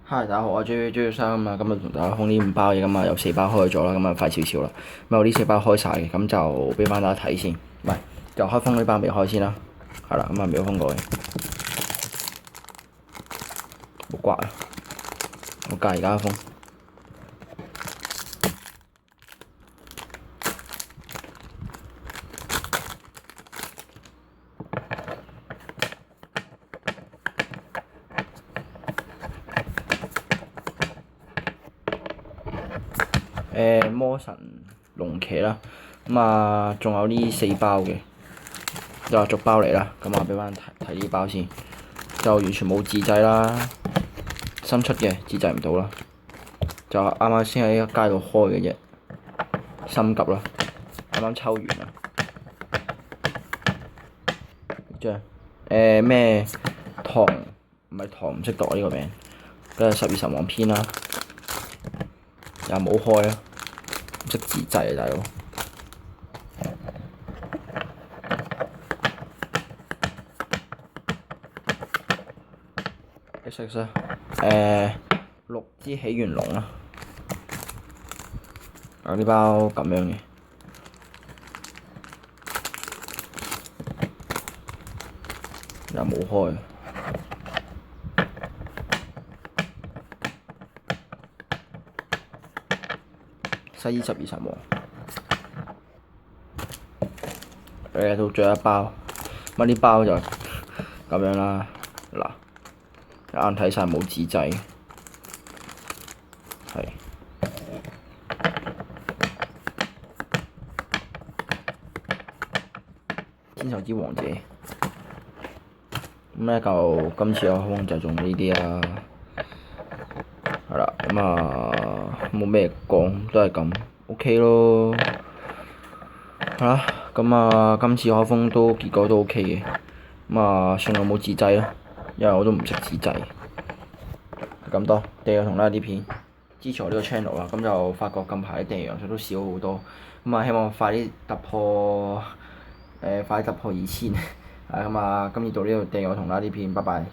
嗨，大家好，我係朱生咁啊，今日同大家封呢5包嘢咁啊，有4包開咗啦，咁啊快少少啦。咁我呢4包開晒嘅，咁就俾翻大家睇先，唔係就開封呢包未開先啦。係啦，咁啊未封過嘅，好刮啊！我隔而家封。魔神龍騎啦，咁啊仲有呢4包嘅，就話逐包嚟啦。咁啊俾翻睇呢包先，就完全冇自製啦，新出嘅自製唔到啦，就啱啱先喺街度開嘅啫，心急啦，啱啱抽完啦。張咩唐唔係唐唔識讀呢個名，跟住12神王篇啦，又冇開啊，唔識自製啊大佬。X 6支起源龍啦，啊呢包咁樣嘅，又冇開。西醫12神王，到最後一包，咁呢包就咁樣啦。嗱，一眼睇晒冇自製，係天授之王者。咁咧就今次開封就中呢啲啦，係啦，咁啊冇咩講，都係咁 OK 咯，係啦，咁啊今次開封都結果都 OK 嘅，咁啊算我冇自製咯，因為我都唔識自製，咁多訂閱同拉啲片，支持我呢個 channel 啦，咁就發覺近排啲訂閱人數都少好多，咁啊希望快啲突破，快啲突破2000，係咁啊今次到呢度訂閱我同拉啲片，拜拜。